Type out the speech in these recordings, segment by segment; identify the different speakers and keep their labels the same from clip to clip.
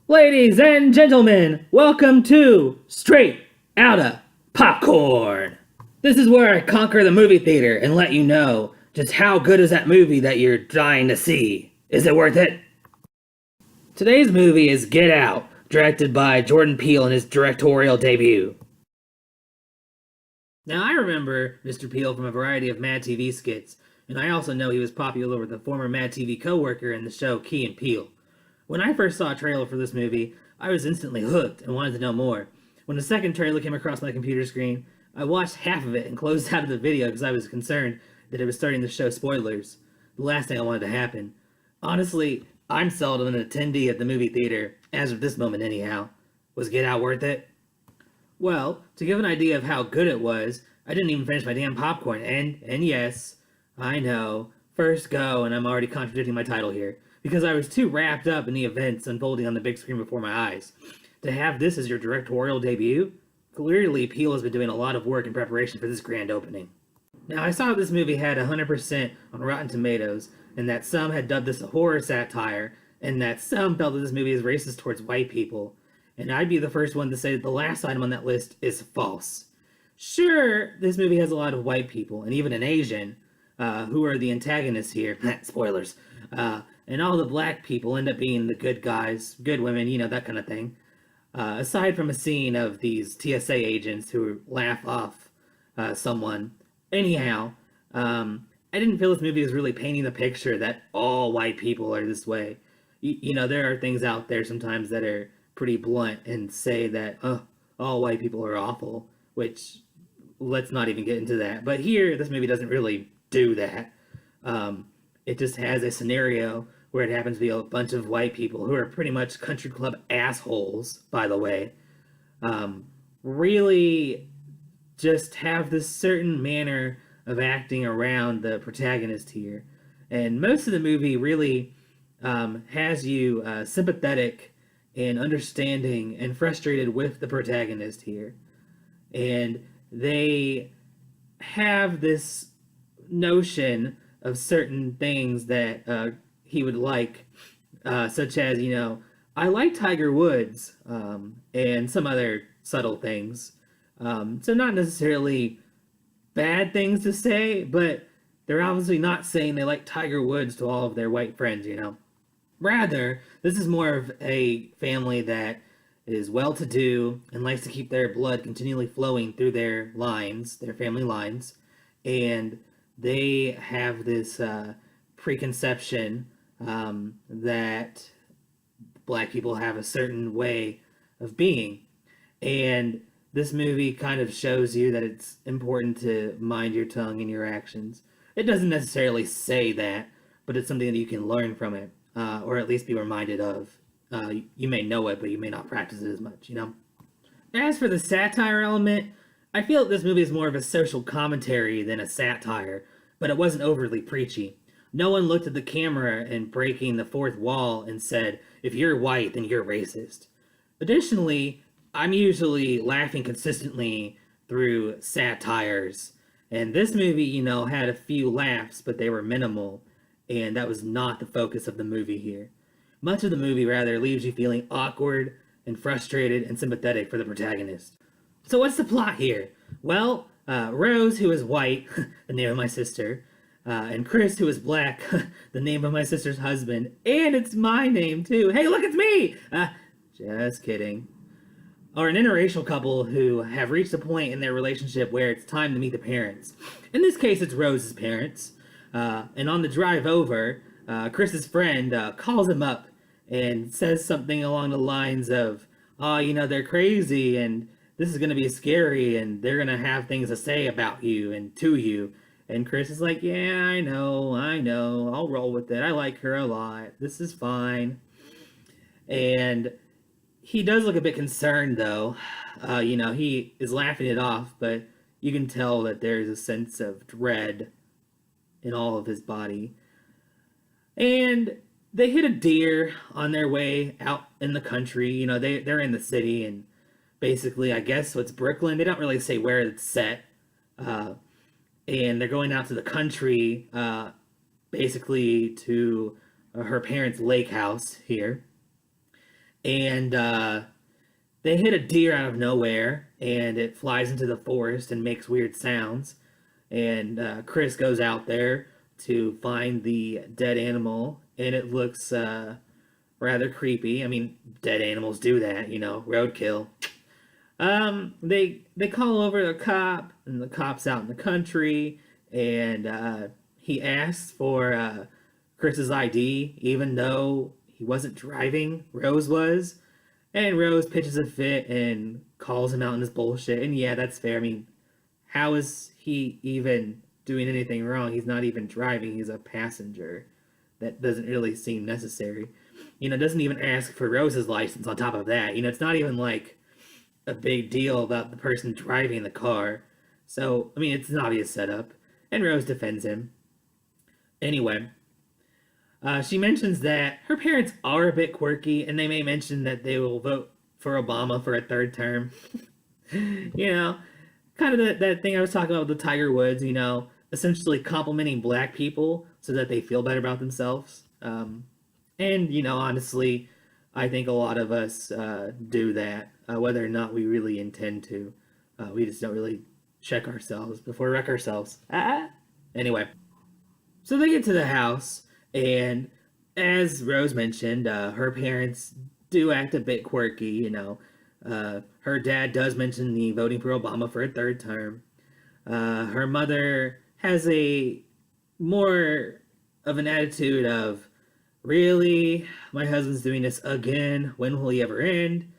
Speaker 1: Ladies and gentlemen, welcome to Straight Outta Popcorn. This is where I conquer the movie theater and let you know just how good is that movie that you're dying to see. Is it worth it? Today's movie is Get Out, directed by Jordan Peele in his directorial debut. Now, I remember Mr. Peele from a variety of Mad TV skits, and I also know he was popular with a former Mad TV co-worker in the show Key and Peele. When I first saw a trailer for this movie, I was instantly hooked and wanted to know more. When the second trailer came across my computer screen, I watched half of it and closed out of the video because I was concerned that it was starting to show spoilers. The last thing I wanted to happen. Honestly, I'm seldom an attendee at the movie theater, as of this moment anyhow. Was Get Out worth it? Well, to give an idea of how good it was, I didn't even finish my damn popcorn, and yes, I know, first go, and I'm already contradicting my title here, because I was too wrapped up in the events unfolding on the big screen before my eyes. To have this as your directorial debut? Clearly, Peele has been doing a lot of work in preparation for this grand opening. Now, I saw this movie had 100% on Rotten Tomatoes, and that some had dubbed this a horror satire, and that some felt that this movie is racist towards white people. And I'd be the first one to say that the last item on that list is false. Sure, this movie has a lot of white people, and even an Asian, who are the antagonists here. Spoilers. And all the black people end up being the good guys, good women, that kind of thing. Aside from a scene of these TSA agents who laugh off someone. Anyhow, I didn't feel this movie was really painting the picture that all white people are this way. There are things out there sometimes that are pretty blunt and say that all white people are awful, which let's not even get into that. But here, this movie doesn't really do that. It just has a scenario where it happens to be a bunch of white people who are pretty much country club assholes, by the way, really just have this certain manner of acting around the protagonist here. And most of the movie really has you sympathetic and understanding and frustrated with the protagonist here. And they have this notion of certain things that he would like, such as, I like Tiger Woods, and some other subtle things. So not necessarily bad things to say, but they're obviously not saying they like Tiger Woods to all of their white friends, Rather, this is more of a family that is well-to-do and likes to keep their blood continually flowing through their lines, their family lines, and they have this preconception that black people have a certain way of being. And this movie kind of shows you that it's important to mind your tongue and your actions. It doesn't necessarily say that, but it's something that you can learn from it, or at least be reminded of. You may know it, but you may not practice it as much, As for the satire element, I feel that this movie is more of a social commentary than a satire, but it wasn't overly preachy. No one looked at the camera and breaking the fourth wall and said, if you're white, then you're racist. Additionally, I'm usually laughing consistently through satires. And this movie, had a few laughs, but they were minimal. And that was not the focus of the movie here. Much of the movie, rather, leaves you feeling awkward and frustrated and sympathetic for the protagonist. So what's the plot here? Well, Rose, who is white, the name of my sister, and Chris, who is black, the name of my sister's husband, and it's my name too. Hey, look, it's me! Just kidding. Are an interracial couple who have reached a point in their relationship where it's time to meet the parents. In this case, it's Rose's parents. And on the drive over, Chris's friend calls him up and says something along the lines of, they're crazy and this is going to be scary and they're going to have things to say about you and to you. And Chris is like, yeah, I know, I'll roll with it. I like her a lot. This is fine. And he does look a bit concerned, though. He is laughing it off, but you can tell that there's a sense of dread in all of his body. And they hit a deer on their way out in the country. They're in the city, and basically, I guess it's Brooklyn. They don't really say where it's set. And they're going out to the country, basically to her parents' lake house here. and they hit a deer out of nowhere, and it flies into the forest and makes weird sounds. And Chris goes out there to find the dead animal, and it looks rather creepy. I mean, dead animals do that, roadkill. They call over the cop, and the cop's out in the country, and he asks for Chris's ID, even though he wasn't driving. Rose was, and Rose pitches a fit and calls him out on his bullshit. And yeah, that's fair. I mean, how is he even doing anything wrong? He's not even driving. He's a passenger. That doesn't really seem necessary. Doesn't even ask for Rose's license on top of that. It's not even like a big deal about the person driving the car. So, I mean, it's an obvious setup. And Rose defends him. Anyway, she mentions that her parents are a bit quirky, and they may mention that they will vote for Obama for a third term. you know, Kind of that thing I was talking about with the Tiger Woods, essentially complimenting black people so that they feel better about themselves. And, honestly, I think a lot of us do that, whether or not we really intend to. We just don't really check ourselves before we wreck ourselves. Anyway, so they get to the house, and as Rose mentioned, her parents do act a bit quirky. Her dad does mention the voting for Obama for a third term. Her mother has a more of an attitude of, really? My husband's doing this again. When will he ever end?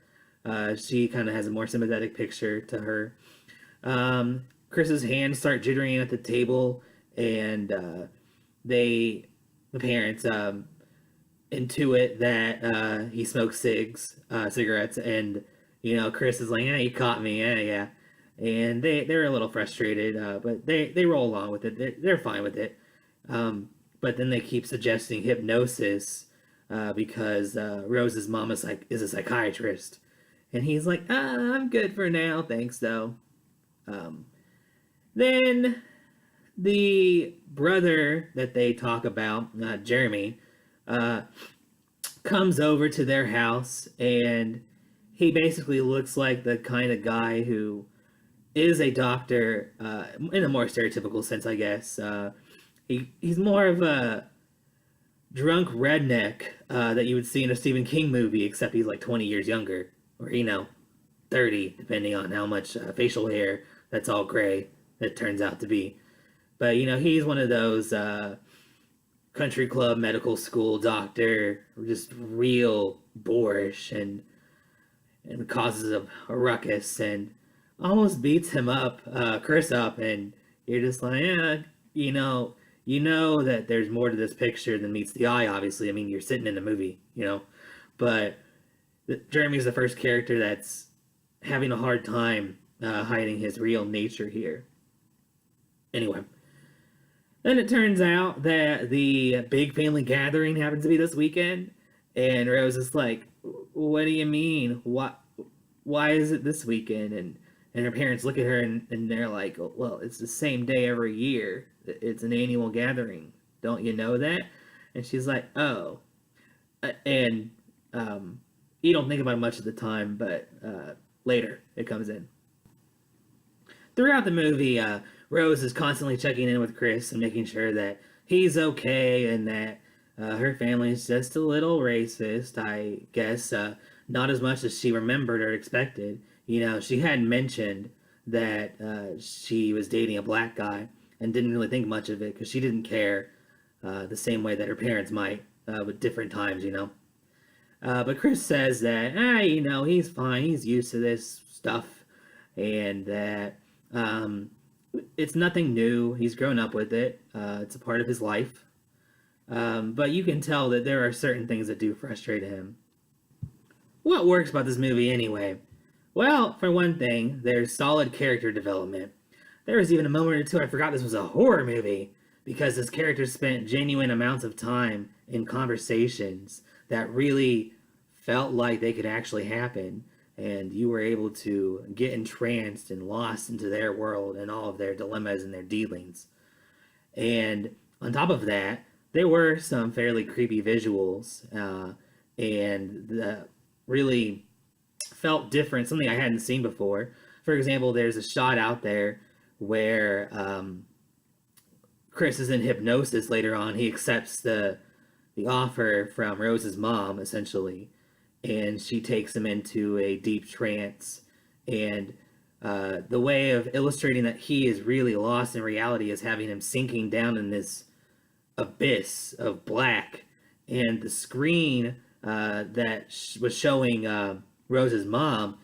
Speaker 1: She kind of has a more sympathetic picture to her. Chris's hands start jittering at the table, and the parents, intuit that he smokes cigarettes, and Chris is like, "Yeah, you caught me, yeah." And they're a little frustrated, but they roll along with it. They're fine with it. But then they keep suggesting hypnosis because Rose's mom is a psychiatrist, and he's like, I'm good for now, thanks though. Then the brother that they talk about, Jeremy, comes over to their house, and he basically looks like the kind of guy who is a doctor, in a more stereotypical sense, I guess. He's more of a drunk redneck that you would see in a Stephen King movie, except he's like 20 years younger, or 30, depending on how much facial hair that's all gray it turns out to be. But he's one of those country club medical school doctor, just real boorish, and causes a ruckus and almost beats him up, Chris up, and you're just like, yeah, that there's more to this picture than meets the eye. Obviously, I mean, you're sitting in a movie, but Jeremy's the first character that's having a hard time hiding his real nature here. Anyway, then it turns out that the big family gathering happens to be this weekend, and Rose is like, "What do you mean? Why is it this weekend?" And her parents look at her, and they're like, "Well, it's the same day every year. It's an annual gathering. Don't you know that?" And she's like, "Oh." And you don't think about it much at the time, but later it comes in. Throughout the movie, Rose is constantly checking in with Chris and making sure that he's okay, and that her family is just a little racist, I guess. Not as much as she remembered or expected. She hadn't mentioned that she was dating a black guy, and didn't really think much of it because she didn't care the same way that her parents might, with different times. But Chris says that, he's fine, he's used to this stuff, and that it's nothing new. He's grown up with it. It's a part of his life. But you can tell that there are certain things that do frustrate him. What works about this movie anyway? Well, for one thing, there's solid character development. There was even a moment or two I forgot this was a horror movie, because his characters spent genuine amounts of time in conversations that really felt like they could actually happen, and you were able to get entranced and lost into their world and all of their dilemmas and their dealings. And on top of that, there were some fairly creepy visuals, and really felt different, something I hadn't seen before. For example, there's a shot out there where Chris is in hypnosis later on. He accepts the offer from Rose's mom, essentially, and she takes him into a deep trance. And the way of illustrating that he is really lost in reality is having him sinking down in this abyss of black, and the screen that was showing Rose's mom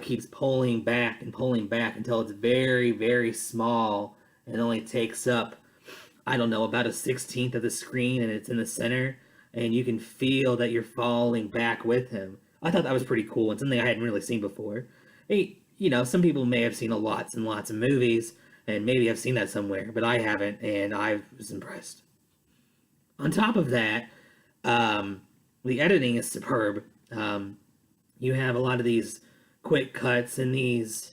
Speaker 1: keeps pulling back until it's very, very small and only takes up, I don't know, about a 16th of the screen, and it's in the center, and you can feel that you're falling back with him. I thought that was pretty cool and something I hadn't really seen before. Hey, some people may have seen lots and lots of movies, and maybe I've seen that somewhere, but I haven't, and I was impressed. On top of that, the editing is superb. You have a lot of these quick cuts and these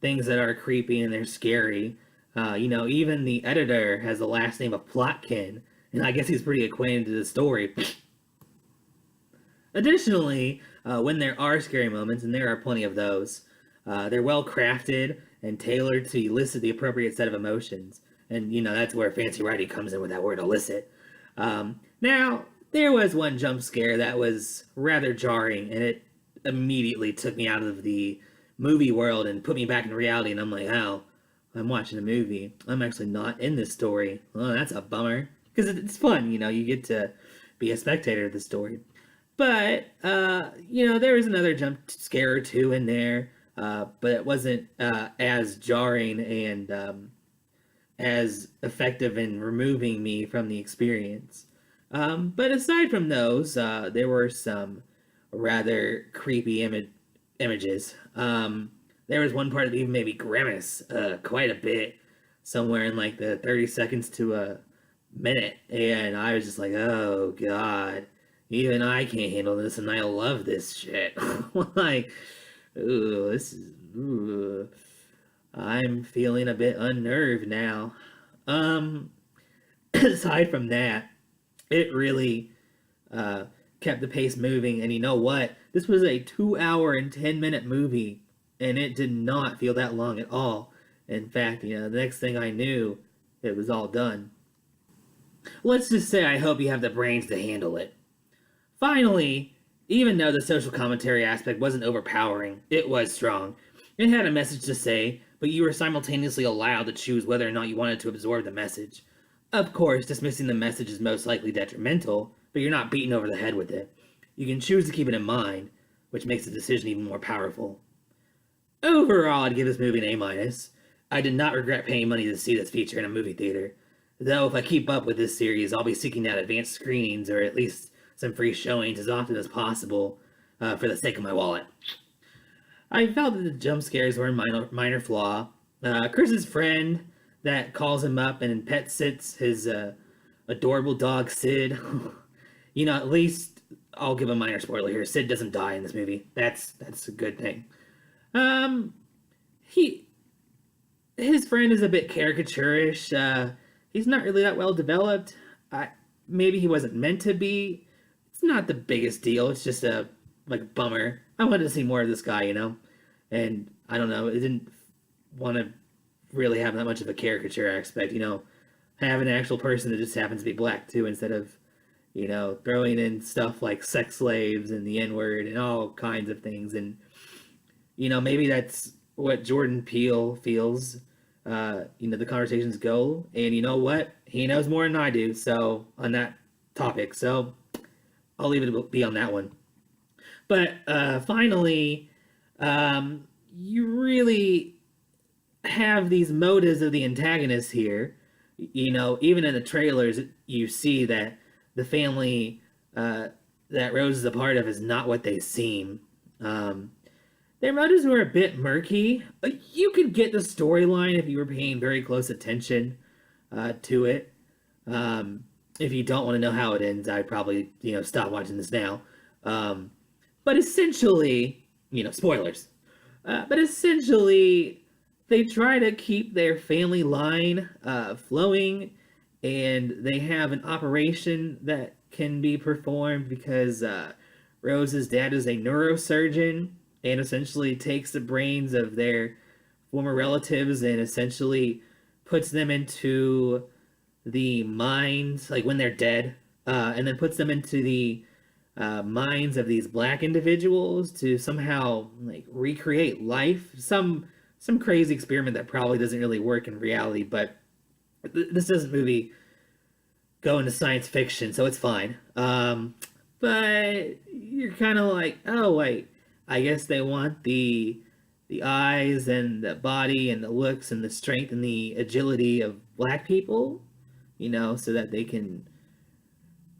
Speaker 1: things that are creepy and they're scary. Even the editor has the last name of Plotkin, and I guess he's pretty acquainted to the story. Additionally, when there are scary moments, and there are plenty of those, they're well crafted and tailored to elicit the appropriate set of emotions. And, that's where fancy writing comes in with that word elicit. Now, there was one jump scare that was rather jarring, and it immediately took me out of the movie world and put me back in reality, and I'm like, oh, I'm watching a movie. I'm actually not in this story. Oh, that's a bummer. Because it's fun, you get to be a spectator of the story. But, there was another jump scare or two in there, but it wasn't as jarring and as effective in removing me from the experience. But aside from those, there were some rather creepy images. There was one part that even made me grimace quite a bit, somewhere in like the 30 seconds to a minute, and I was just like, oh god, even I can't handle this, and I love this shit. Like, ooh, I'm feeling a bit unnerved now. Aside from that, it really kept the pace moving, and you know what? This was a 2 hour and 10-minute movie, and it did not feel that long at all. In fact, the next thing I knew, it was all done. Let's just say I hope you have the brains to handle it. Finally, even though the social commentary aspect wasn't overpowering, it was strong. It had a message to say, but you were simultaneously allowed to choose whether or not you wanted to absorb the message. Of course, dismissing the message is most likely detrimental, but you're not beaten over the head with it. You can choose to keep it in mind, which makes the decision even more powerful. Overall, I'd give this movie an A-. I did not regret paying money to see this feature in a movie theater. Though if I keep up with this series, I'll be seeking out advanced screenings or at least some free showings as often as possible for the sake of my wallet. I felt that the jump scares were a minor flaw. Chris's friend that calls him up and pet sits his adorable dog Sid. At least I'll give a minor spoiler here. Sid doesn't die in this movie. That's a good thing. His friend is a bit caricaturish. He's not really that well developed. Maybe he wasn't meant to be. It's not the biggest deal. It's just a bummer. I wanted to see more of this guy, and I don't know. It didn't want to really have that much of a caricature aspect, have an actual person that just happens to be black too, instead of throwing in stuff like sex slaves and the N-word and all kinds of things. And maybe that's what Jordan Peele feels. The conversations go, and you know what? He knows more than I do, so on that topic. So I'll leave it be on that one. But finally, you really have these motives of the antagonist here. Even in the trailers, you see that the family that Rose is a part of is not what they seem. Their motives were a bit murky. You could get the storyline if you were paying very close attention to it. If you don't want to know how it ends, I'd probably stop watching this now. But essentially, spoilers. But essentially, they try to keep their family line flowing, and they have an operation that can be performed because Rose's dad is a neurosurgeon and essentially takes the brains of their former relatives and essentially puts them into the minds, like when they're dead, and then puts them into the minds of these black individuals to somehow like recreate life. Some crazy experiment that probably doesn't really work in reality, but this doesn't movie go into science fiction, so it's fine. But you're kind of like, oh wait, I guess they want the eyes and the body and the looks and the strength and the agility of black people, so that they can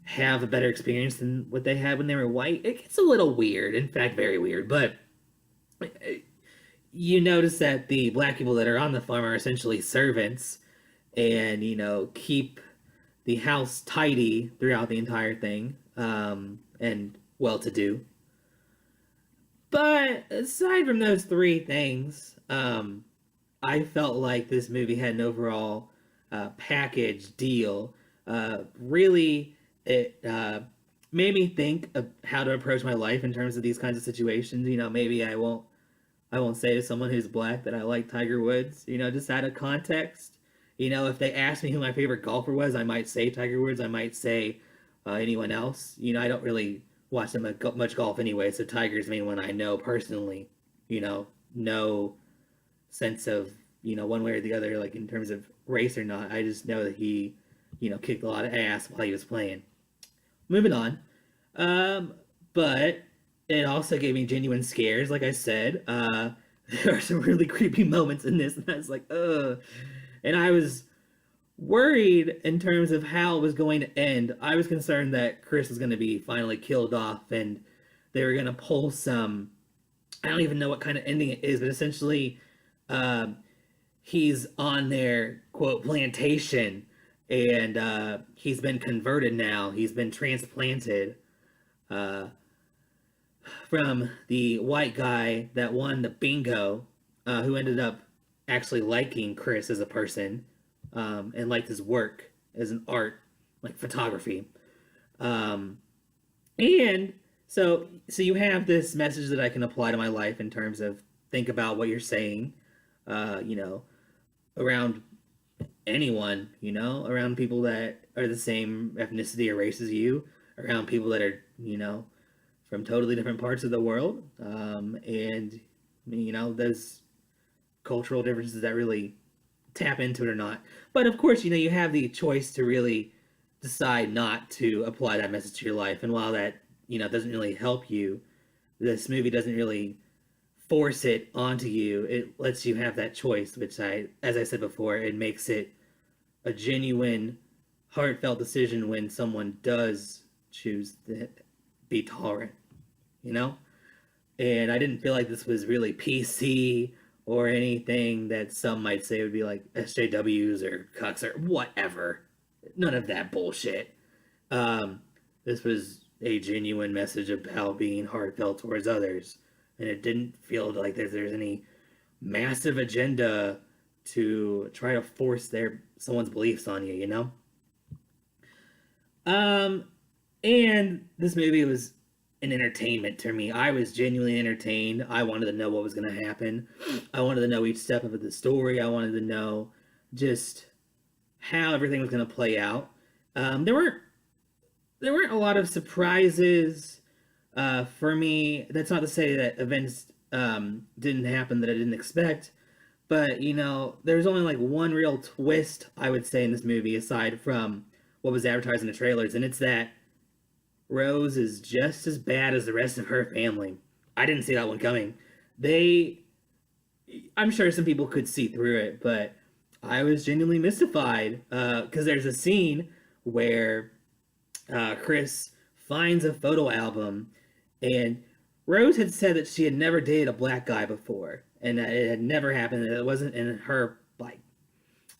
Speaker 1: have a better experience than what they had when they were white. It gets a little weird, in fact, very weird. But you notice that the black people that are on the farm are essentially servants and, keep the house tidy throughout the entire thing, and well to do. But aside from those three things, I felt like this movie had an overall package deal. Really, it made me think of how to approach my life in terms of these kinds of situations. Maybe I won't say to someone who's black that I like Tiger Woods. Just out of context. If they asked me who my favorite golfer was, I might say Tiger Woods. I might say anyone else. I don't really watch them much golf anyway, so Tiger's the main one I know personally. No sense of one way or the other, like in terms of race or not. I just know that he kicked a lot of ass while he was playing. Moving on. But it also gave me genuine scares, like I said. There are some really creepy moments in this, and I was like, ugh. And I was worried in terms of how it was going to end. I was concerned that Chris was going to be finally killed off, and they were going to pull some. I don't even know what kind of ending it is, but essentially, he's on their quote plantation, and he's been converted now. He's been transplanted from the white guy that won the bingo, who ended up actually liking Chris as a person, and liked his work as an art, like photography. And so you have this message that I can apply to my life in terms of think about what you're saying, around anyone, around people that are the same ethnicity or race as you, around people that are, from totally different parts of the world. And, there's cultural differences that really tap into it or not. But of course, you have the choice to really decide not to apply that message to your life. And while that, doesn't really help you, this movie doesn't really force it onto you. It lets you have that choice, which as I said before, it makes it a genuine, heartfelt decision when someone does choose to be tolerant, you know? And I didn't feel like this was really PC or anything that some might say would be like SJWs or cucks or whatever. None of that bullshit. This was a genuine message about being heartfelt towards others. And it didn't feel like there's any massive agenda to try to force someone's beliefs on you, you know? And this movie was an entertainment to me. I was genuinely entertained. I wanted to know what was going to happen. I wanted to know each step of the story. I wanted to know just how everything was going to play out. There weren't a lot of surprises for me. That's not to say that events didn't happen that I didn't expect, but there's only like one real twist I would say in this movie aside from what was advertised in the trailers, and it's that Rose is just as bad as the rest of her family. I didn't see that one coming. I'm sure some people could see through it, but I was genuinely mystified because there's a scene where Chris finds a photo album, and Rose had said that she had never dated a black guy before, and that it had never happened, and it wasn't in her, like,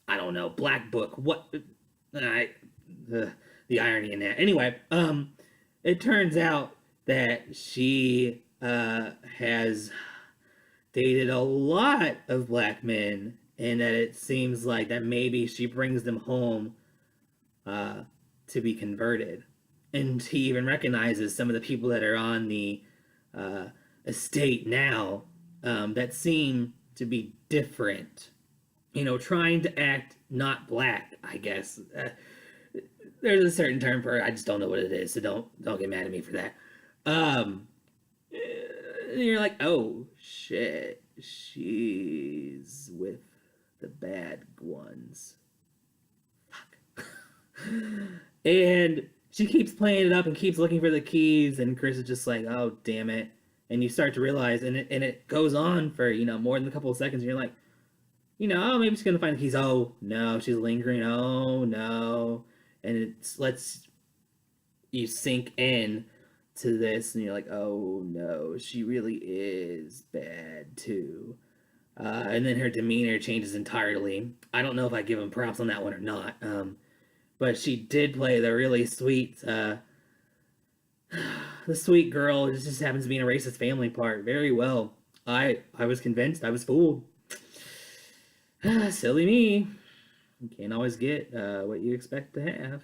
Speaker 1: I don't know, black book. The irony in that. Anyway, it turns out that she has dated a lot of black men, and that it seems like that maybe she brings them home to be converted. And he even recognizes some of the people that are on the uh, estate now that seem to be different. Trying to act not black, I guess. There's a certain term for it. I just don't know what it is, so don't get mad at me for that. Um, you're like, oh shit, she's with the bad ones. Fuck. And she keeps playing it up and keeps looking for the keys, and Chris is just like, oh damn it. And you start to realize, and it goes on for more than a couple of seconds. And you're like, oh, maybe she's gonna find the keys. Oh no, she's lingering. Oh no, and it lets you sink in to this, and you're like, oh no, she really is bad too. And then her demeanor changes entirely. I don't know if I give him props on that one or not. But she did play the really sweet, the sweet girl. It just happens to be in a racist family part very well. I was convinced. I was fooled. Silly me. You can't always get what you expect to have.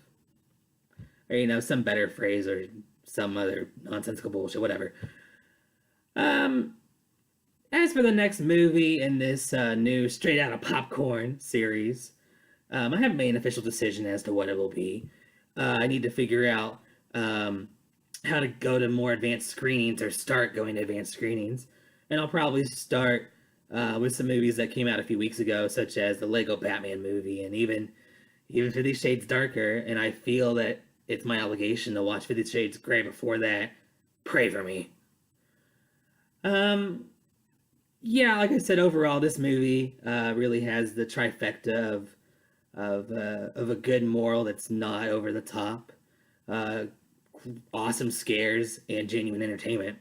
Speaker 1: Or, some better phrase or some other nonsensical bullshit, whatever. As for the next movie in this new Straight Outta Popcorn series, I haven't made an official decision as to what it will be. I need to figure out how to go to more advanced screenings or start going to advanced screenings. And I'll probably start with some movies that came out a few weeks ago, such as the Lego Batman movie and even 50 Shades Darker. And I feel that it's my obligation to watch 50 Shades Grey before that. Pray for me. Yeah, like I said, overall, this movie really has the trifecta of a good moral that's not over the top, uh, awesome scares, and genuine entertainment.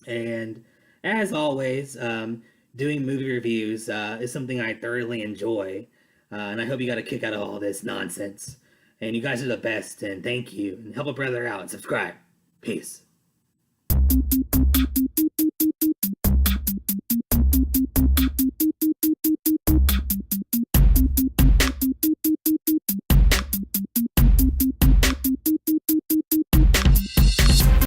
Speaker 1: And as always, doing movie reviews is something I thoroughly enjoy, and I hope you got a kick out of all this nonsense. And you guys are the best, and thank you. And help a brother out and subscribe. Peace.